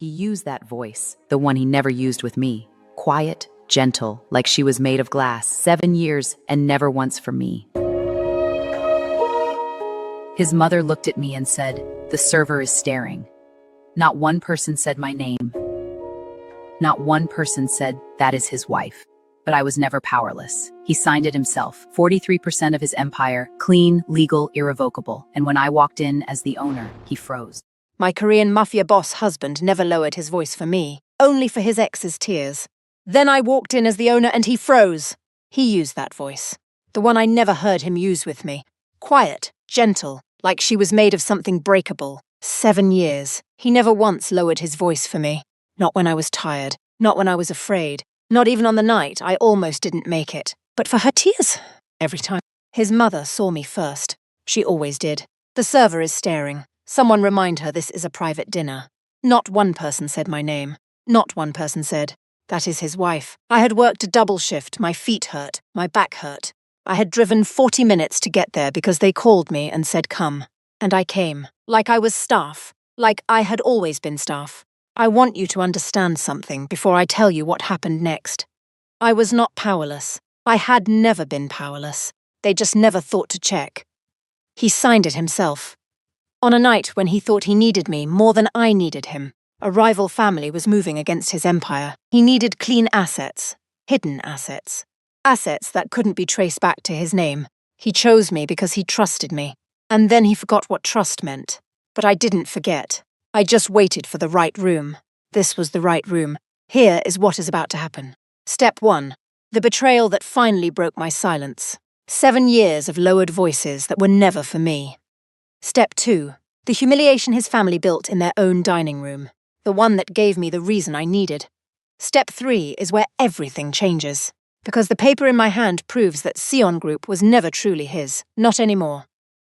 He used that voice, the one he never used with me. Quiet, gentle, like she was made of glass, 7 years and never once for me. His mother looked at me and said, "The server is staring." Not one person said my name. Not one person said, "That is his wife." But I was never powerless. He signed it himself, 43% of his empire, clean, legal, irrevocable. And when I walked in as the owner, he froze. My Korean Mafia boss husband never lowered his voice for me, only for his ex's tears. Then I walked in as the owner and he froze. He used that voice, the one I never heard him use with me. Quiet, gentle, like she was made of something breakable. 7 years. He never once lowered his voice for me. Not when I was tired, not when I was afraid, not even on the night I almost didn't make it. But for her tears, every time. His mother saw me first. She always did. The server is staring. Someone remind her this is a private dinner. Not one person said my name. Not one person said, "That is his wife." I had worked a double shift. My feet hurt. My back hurt. I had driven 40 minutes to get there because they called me and said come. And I came. Like I was staff. Like I had always been staff. I want you to understand something before I tell you what happened next. I was not powerless. I had never been powerless. They just never thought to check. He signed it himself. On a night when he thought he needed me more than I needed him, a rival family was moving against his empire. He needed clean assets, hidden assets, assets that couldn't be traced back to his name. He chose me because he trusted me. And then he forgot what trust meant. But I didn't forget. I just waited for the right room. This was the right room. Here is what is about to happen. Step 1. The betrayal that finally broke my silence. 7 years of lowered voices that were never for me. Step 2. The humiliation his family built in their own dining room. The one that gave me the reason I needed. Step 3 is where everything changes. Because the paper in my hand proves that Sion Group was never truly his. Not anymore.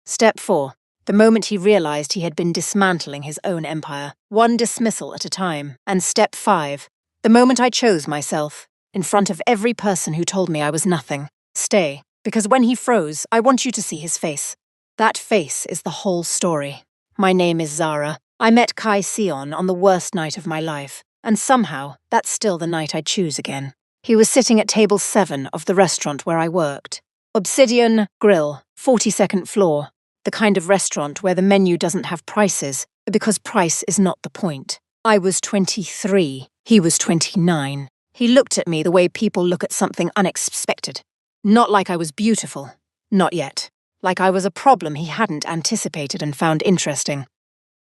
Step 4. The moment he realized he had been dismantling his own empire, one dismissal at a time. And step 5. The moment I chose myself, in front of every person who told me I was nothing. Stay, because when he froze, I want you to see his face. That face is the whole story. My name is Zara. I met Kai Sion on the worst night of my life, and somehow that's still the night I choose again. He was sitting at table 7 of the restaurant where I worked. Obsidian Grill, 42nd floor. The kind of restaurant where the menu doesn't have prices, because price is not the point. I was 23. He was 29. He looked at me the way people look at something unexpected. Not like I was beautiful. Not yet. Like I was a problem he hadn't anticipated and found interesting.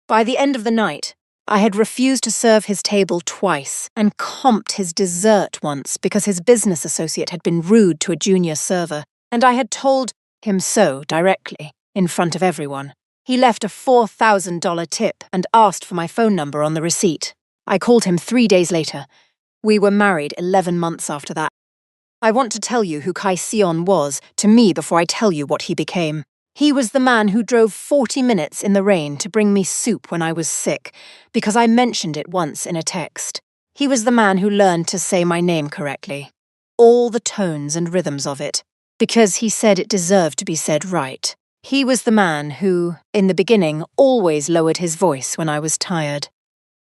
By the end of the night, I had refused to serve his table twice and comped his dessert once because his business associate had been rude to a junior server, and I had told him so directly, in front of everyone. He left a $4,000 tip and asked for my phone number on the receipt. I called him 3 days later. We were married 11 months after that. I want to tell you who Kai Sion was to me before I tell you what he became. He was the man who drove 40 minutes in the rain to bring me soup when I was sick, because I mentioned it once in a text. He was the man who learned to say my name correctly. All the tones and rhythms of it, because he said it deserved to be said right. He was the man who, in the beginning, always lowered his voice when I was tired.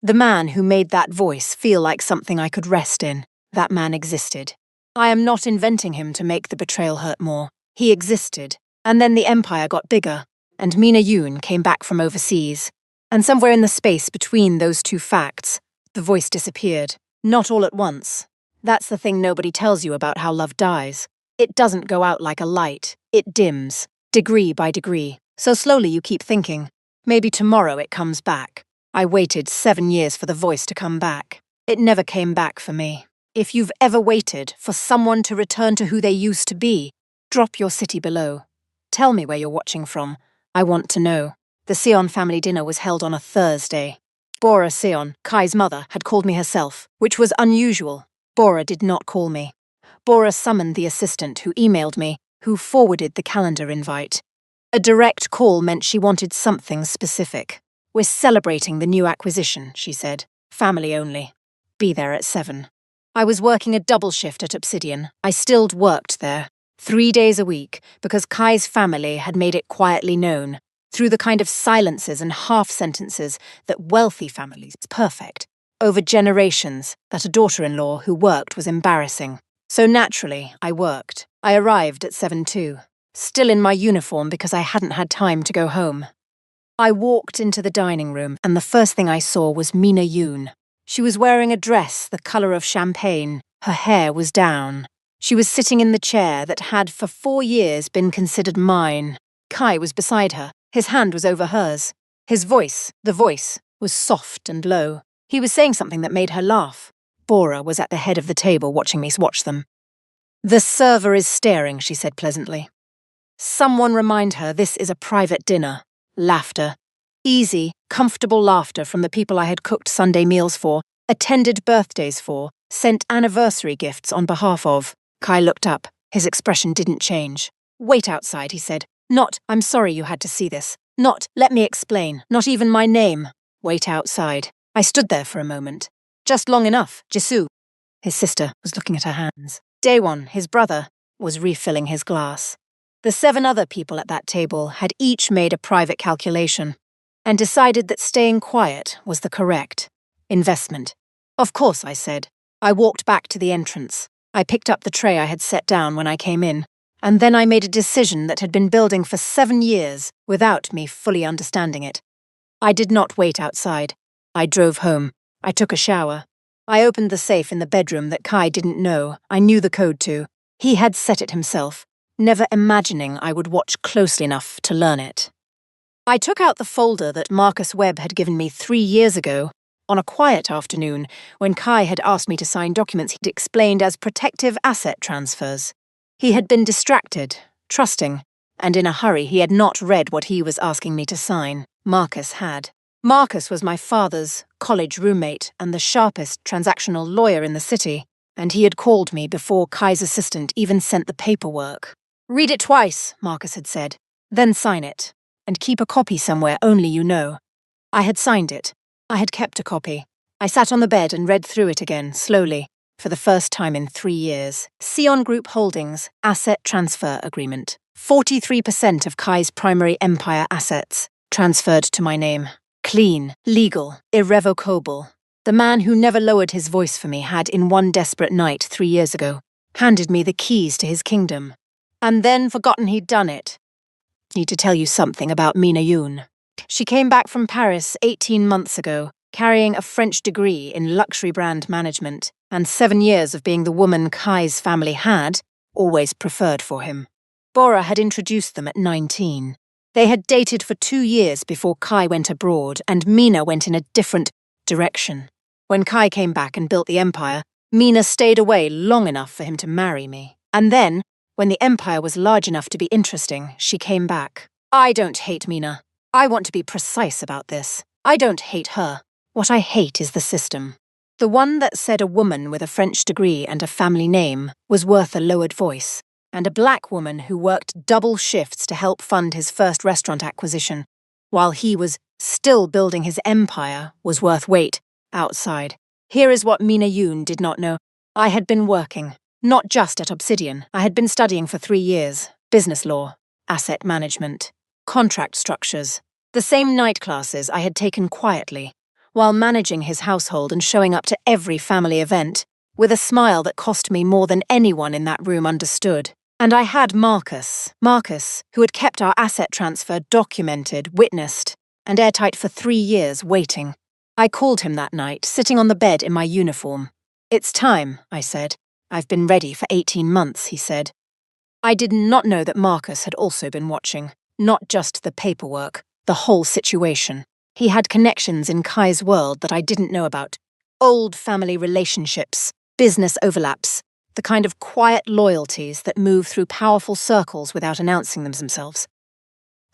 The man who made that voice feel like something I could rest in. That man existed. I am not inventing him to make the betrayal hurt more. He existed. And then the empire got bigger, and Mina Yoon came back from overseas. And somewhere in the space between those two facts, the voice disappeared. Not all at once. That's the thing nobody tells you about how love dies. It doesn't go out like a light. It dims, degree by degree. So slowly you keep thinking, maybe tomorrow it comes back. I waited 7 years for the voice to come back. It never came back for me. If you've ever waited for someone to return to who they used to be, drop your city below. Tell me where you're watching from. I want to know. The Sion family dinner was held on a Thursday. Bora Sion, Kai's mother, had called me herself, which was unusual. Bora did not call me. Bora summoned the assistant who emailed me, who forwarded the calendar invite. A direct call meant she wanted something specific. We're celebrating the new acquisition, she said. Family only. Be there at 7. I was working a double shift at Obsidian. I still worked there. 3 days a week, because Kai's family had made it quietly known, through the kind of silences and half-sentences that wealthy families perfect. over generations, that a daughter-in-law who worked was embarrassing. So naturally, I worked. I arrived at 7:02, still in my uniform because I hadn't had time to go home. I walked into the dining room, and the first thing I saw was Mina Yoon. She was wearing a dress the colour of champagne. Her hair was down. She was sitting in the chair that had for 4 years been considered mine. Kai was beside her. His hand was over hers. His voice, the voice, was soft and low. He was saying something that made her laugh. Bora was at the head of the table watching me watch them. "The server is staring," she said pleasantly. Someone remind her this is a private dinner. Laughter. Easy, comfortable laughter from the people I had cooked Sunday meals for, attended birthdays for, sent anniversary gifts on behalf of. Kai looked up. His expression didn't change. "Wait outside," he said. "Not, I'm sorry you had to see this. Not, let me explain. Not even my name. Wait outside." I stood there for a moment. Just long enough, Jisoo. His sister was looking at her hands. Daewon, his brother, was refilling his glass. The 7 other people at that table had each made a private calculation and decided that staying quiet was the correct investment. "Of course," I said. I walked back to the entrance. I picked up the tray I had set down when I came in, and then I made a decision that had been building for 7 years without me fully understanding it. I did not wait outside. I drove home. I took a shower. I opened the safe in the bedroom that Kai didn't know. I knew the code to. He had set it himself, never imagining I would watch closely enough to learn it. I took out the folder that Marcus Webb had given me 3 years ago, on a quiet afternoon, when Kai had asked me to sign documents he'd explained as protective asset transfers. He had been distracted, trusting, and in a hurry he had not read what he was asking me to sign. Marcus had. Marcus was my father's college roommate and the sharpest transactional lawyer in the city, and he had called me before Kai's assistant even sent the paperwork. "Read it twice," Marcus had said, "then sign it, and keep a copy somewhere only you know." I had signed it. I had kept a copy. I sat on the bed and read through it again, slowly, for the first time in 3 years. Sion Group Holdings Asset Transfer Agreement. 43% of Kai's primary empire assets transferred to my name. Clean, legal, irrevocable. The man who never lowered his voice for me had, in one desperate night 3 years ago, handed me the keys to his kingdom, and then forgotten he'd done it. Need to tell you something about Mina Yoon. She came back from Paris 18 months ago, carrying a French degree in luxury brand management, and 7 years of being the woman Kai's family had always preferred for him. Bora had introduced them at 19. They had dated for 2 years before Kai went abroad, and Mina went in a different direction. When Kai came back and built the empire, Mina stayed away long enough for him to marry me. And then, when the empire was large enough to be interesting, she came back. I don't hate Mina. I want to be precise about this. I don't hate her. What I hate is the system. The one that said a woman with a French degree and a family name was worth a lowered voice, and a black woman who worked double shifts to help fund his first restaurant acquisition, while he was still building his empire, was worth wait, outside. Here is what Mina Yoon did not know. I had been working, not just at Obsidian. I had been studying for 3 years. Business law, asset management, contract structures. The same night classes I had taken quietly, while managing his household and showing up to every family event, with a smile that cost me more than anyone in that room understood. And I had Marcus, who had kept our asset transfer documented, witnessed, and airtight for 3 years, waiting. I called him that night, sitting on the bed in my uniform. "It's time," I said. "I've been ready for 18 months, he said. I did not know that Marcus had also been watching, not just the paperwork, the whole situation. He had connections in Kai's world that I didn't know about. Old family relationships, business overlaps, the kind of quiet loyalties that move through powerful circles without announcing themselves.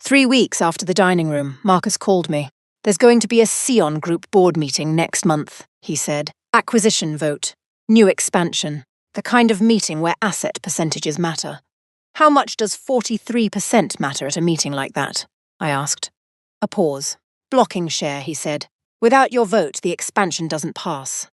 3 weeks after the dining room, Marcus called me. "There's going to be a Sion Group board meeting next month," he said. "Acquisition vote. New expansion. The kind of meeting where asset percentages matter." "How much does 43% matter at a meeting like that?" I asked. A pause. "Blocking share," he said. "Without your vote, the expansion doesn't pass."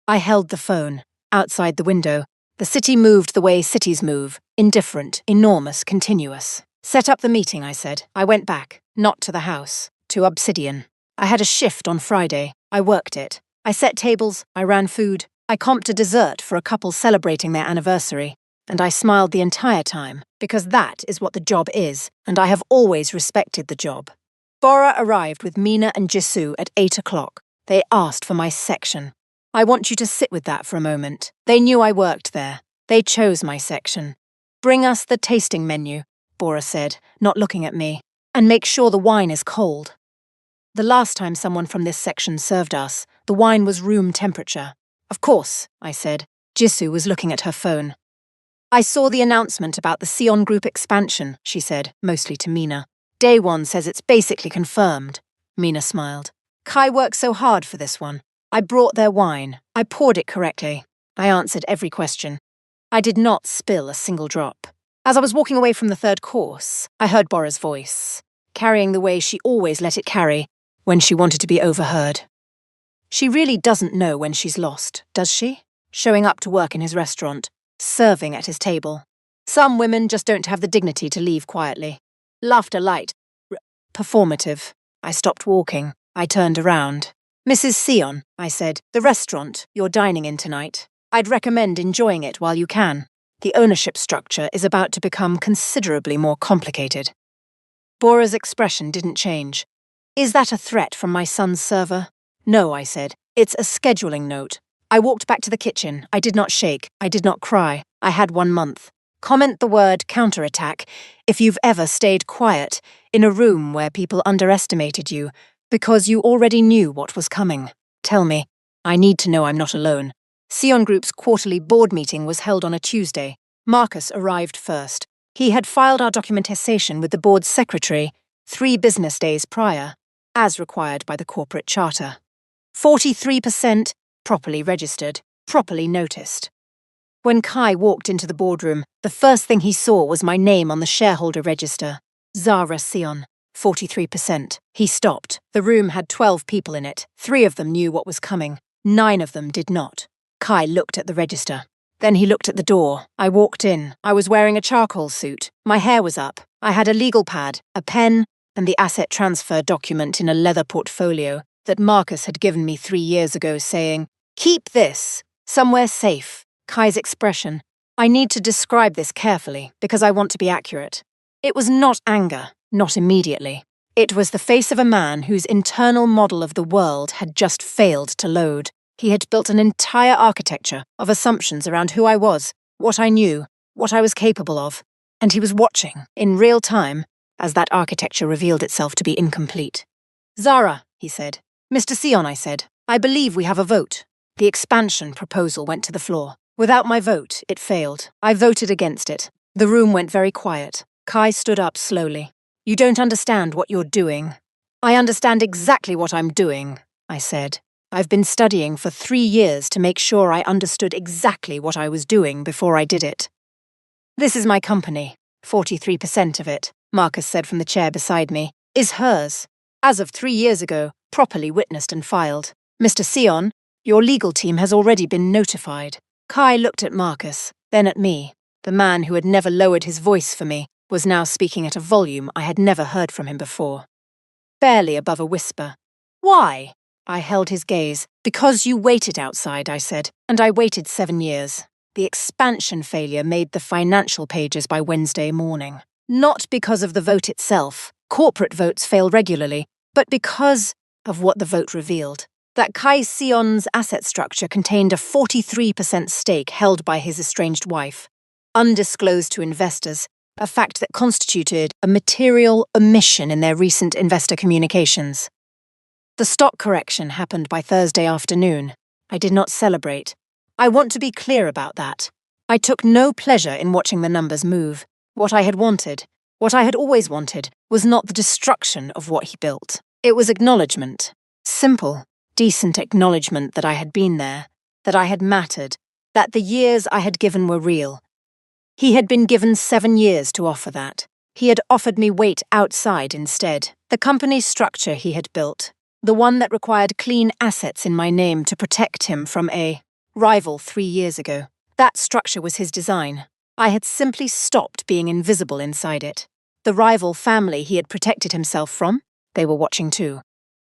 I held the phone. Outside the window, the city moved the way cities move, indifferent, enormous, continuous. "Set up the meeting," I said. I went back, not to the house, to Obsidian. I had a shift on Friday. I worked it. I set tables, I ran food, I comped a dessert for a couple celebrating their anniversary, and I smiled the entire time, because that is what the job is, and I have always respected the job. Bora arrived with Mina and Jisoo at 8 o'clock. They asked for my section. I want you to sit with that for a moment. They knew I worked there. They chose my section. Bring us the tasting menu, Bora said, not looking at me, and make sure the wine is cold. The last time someone from this section served us, the wine was room temperature. Of course, I said. Jisoo was looking at her phone. I saw the announcement about the Sion Group expansion, she said, mostly to Mina. Day one says it's basically confirmed. Mina smiled. Kai worked so hard for this one. I brought their wine. I poured it correctly. I answered every question. I did not spill a single drop. As I was walking away from the third course, I heard Bora's voice, carrying the way she always let it carry when she wanted to be overheard. She really doesn't know when she's lost, does she? Showing up to work in his restaurant, serving at his table. Some women just don't have the dignity to leave quietly. Laughter light. Performative. I stopped walking. I turned around. Mrs. Sion, I said, the restaurant you're dining in tonight. I'd recommend enjoying it while you can. The ownership structure is about to become considerably more complicated. Bora's expression didn't change. Is that a threat from my son's server? No, I said. It's a scheduling note. I walked back to the kitchen. I did not shake. I did not cry. I had 1 month. Comment the word counterattack if you've ever stayed quiet in a room where people underestimated you because you already knew what was coming. Tell me. I need to know I'm not alone. Sion Group's quarterly board meeting was held on a Tuesday. Marcus arrived first. He had filed our documentation with the board's secretary 3 business days prior, as required by the corporate charter. 43% properly registered, properly noticed. When Kai walked into the boardroom, the first thing he saw was my name on the shareholder register. Zara Sion, 43%. He stopped. The room had 12 people in it. 3 of them knew what was coming. 9 of them did not. Kai looked at the register. Then he looked at the door. I walked in. I was wearing a charcoal suit. My hair was up. I had a legal pad, a pen, and the asset transfer document in a leather portfolio that Marcus had given me 3 years ago, saying, "Keep this, somewhere safe." Kai's expression. I need to describe this carefully because I want to be accurate. It was not anger, not immediately. It was the face of a man whose internal model of the world had just failed to load. He had built an entire architecture of assumptions around who I was, what I knew, what I was capable of, and he was watching, in real time, as that architecture revealed itself to be incomplete. "Zara," he said. "Mr. Sion," I said, "I believe we have a vote." The expansion proposal went to the floor. Without my vote, it failed. I voted against it. The room went very quiet. Kai stood up slowly. "You don't understand what you're doing." "I understand exactly what I'm doing," I said. "I've been studying for 3 years to make sure I understood exactly what I was doing before I did it." "This is my company. 43% of it," Marcus said from the chair beside me, "is hers. As of 3 years ago, properly witnessed and filed. Mr. Sion, your legal team has already been notified." Kai looked at Marcus, then at me. The man who had never lowered his voice for me was now speaking at a volume I had never heard from him before. Barely above a whisper. "Why?" I held his gaze. "Because you waited outside," I said, "and I waited 7 years. The expansion failure made the financial pages by Wednesday morning. Not because of the vote itself. Corporate votes fail regularly, but because of what the vote revealed. That Kai Sion's asset structure contained a 43% stake held by his estranged wife, undisclosed to investors, a fact that constituted a material omission in their recent investor communications. The stock correction happened by Thursday afternoon. I did not celebrate. I want to be clear about that. I took no pleasure in watching the numbers move. What I had wanted, what I had always wanted, was not the destruction of what he built. It was acknowledgement. Simple, decent acknowledgement that I had been there, that I had mattered, that the years I had given were real. He had been given 7 years to offer that. He had offered me wait outside instead. The company structure he had built, the one that required clean assets in my name to protect him from a rival 3 years ago. That structure was his design. I had simply stopped being invisible inside it. The rival family he had protected himself from, they were watching too.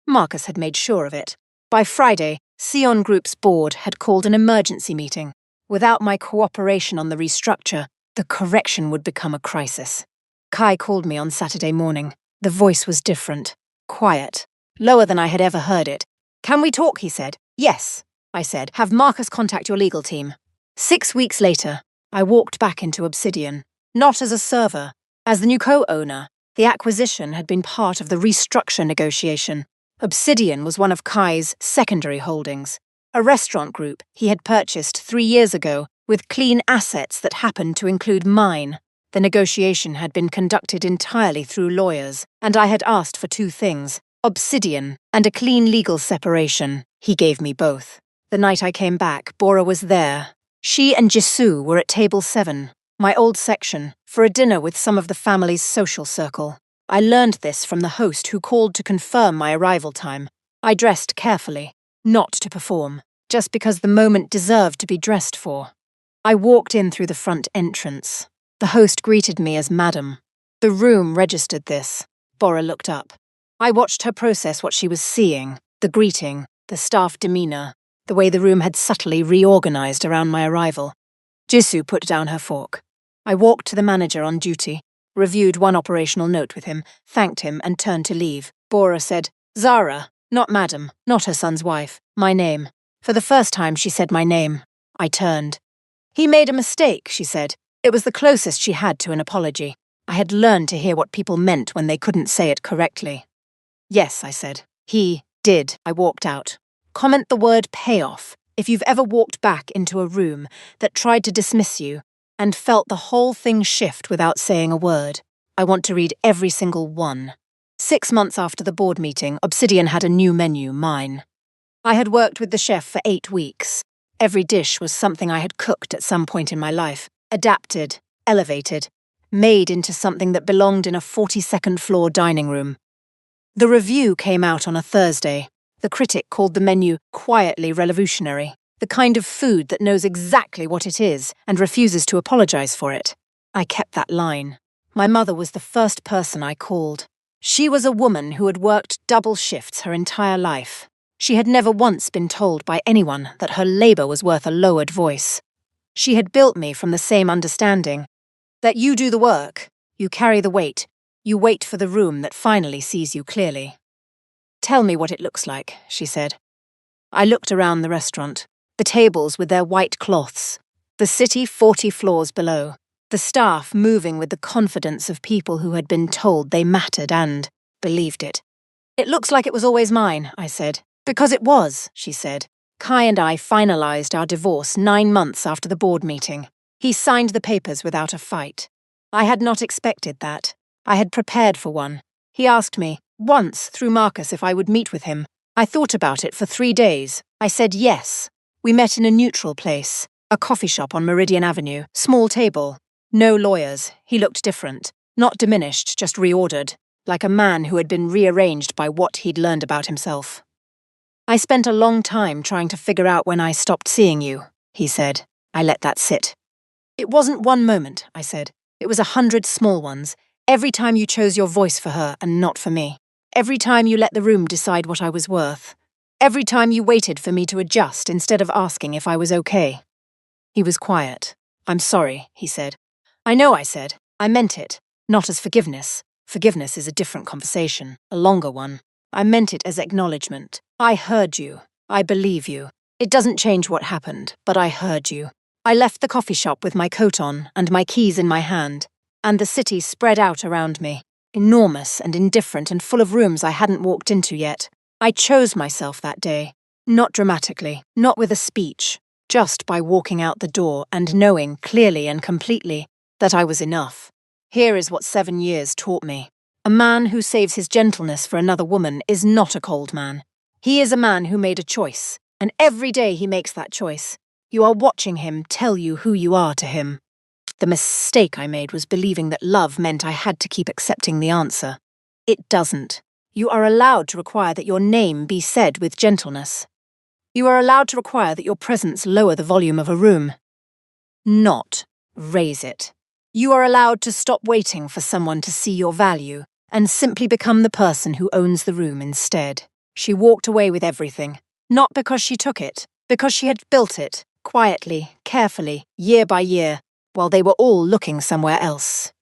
Marcus had made sure of it. By Friday, Sion Group's board had called an emergency meeting. Without my cooperation on the restructure, the correction would become a crisis. Kai called me on Saturday morning. The voice was different, quiet, lower than I had ever heard it. "Can we talk?" he said. "Yes," I said. "Have Marcus contact your legal team." 6 weeks later, I walked back into Obsidian, not as a server, as the new co-owner. The acquisition had been part of the restructure negotiation. Obsidian was one of Kai's secondary holdings, a restaurant group he had purchased 3 years ago with clean assets that happened to include mine. The negotiation had been conducted entirely through lawyers, and I had asked for 2 things: Obsidian and a clean legal separation. He gave me both. The night I came back, Bora was there. She and Jisoo were at table 7, my old section, for a dinner with some of the family's social circle. I learned this from the host who called to confirm my arrival time. I dressed carefully, not to perform, just because the moment deserved to be dressed for. I walked in through the front entrance. The host greeted me as Madam. The room registered this. Bora looked up. I watched her process what she was seeing, the greeting, the staff demeanour, the way the room had subtly reorganised around my arrival. Jisoo put down her fork. I walked to the manager on duty, reviewed one operational note with him, thanked him, and turned to leave. Bora said, "Zara, not Madam, not her son's wife, my name." For the first time she said my name. I turned. "He made a mistake," she said. It was the closest she had to an apology. I had learned to hear what people meant when they couldn't say it correctly. "Yes," I said. "He did." I walked out. Comment the word payoff if you've ever walked back into a room that tried to dismiss you and felt the whole thing shift without saying a word. I want to read every single one. 6 months after the board meeting, Obsidian had a new menu, mine. I had worked with the chef for 8 weeks. Every dish was something I had cooked at some point in my life, adapted, elevated, made into something that belonged in a 42nd floor dining room. The review came out on a Thursday. The critic called the menu quietly revolutionary, the kind of food that knows exactly what it is and refuses to apologise for it. I kept that line. My mother was the first person I called. She was a woman who had worked double shifts her entire life. She had never once been told by anyone that her labour was worth a lowered voice. She had built me from the same understanding, that you do the work, you carry the weight, you wait for the room that finally sees you clearly. "Tell me what it looks like," she said. I looked around the restaurant, the tables with their white cloths, the city 40 floors below, the staff moving with the confidence of people who had been told they mattered and believed it. "It looks like it was always mine," I said. "Because it was," she said. "Kai and I finalised our divorce 9 months after the board meeting. He signed the papers without a fight. I had not expected that. I had prepared for one. He asked me, once through Marcus, if I would meet with him. I thought about it for 3 days. I said yes. We met in a neutral place, a coffee shop on Meridian Avenue, small table. No lawyers. He looked different. Not diminished, just reordered, like a man who had been rearranged by what he'd learned about himself. "I spent a long time trying to figure out when I stopped seeing you," he said. I let that sit. "It wasn't one moment," I said. "It was 100 small ones. Every time you chose your voice for her and not for me. Every time you let the room decide what I was worth. Every time you waited for me to adjust instead of asking if I was okay." He was quiet. "I'm sorry," he said. "I know," I said. "I meant it. Not as forgiveness. Forgiveness is a different conversation, a longer one. I meant it as acknowledgement. I heard you. I believe you. It doesn't change what happened, but I heard you." I left the coffee shop with my coat on and my keys in my hand, and the city spread out around me, enormous and indifferent and full of rooms I hadn't walked into yet. I chose myself that day, not dramatically, not with a speech, just by walking out the door and knowing clearly and completely that I was enough. Here is what 7 years taught me. A man who saves his gentleness for another woman is not a cold man. He is a man who made a choice, and every day he makes that choice, you are watching him tell you who you are to him. The mistake I made was believing that love meant I had to keep accepting the answer. It doesn't. You are allowed to require that your name be said with gentleness. You are allowed to require that your presence lower the volume of a room. Not raise it. You are allowed to stop waiting for someone to see your value and simply become the person who owns the room instead. She walked away with everything. Not because she took it, because she had built it, quietly, carefully, year by year, while they were all looking somewhere else.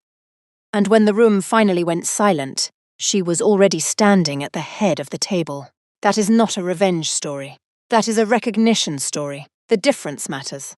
And when the room finally went silent, she was already standing at the head of the table. That is not a revenge story. That is a recognition story. The difference matters.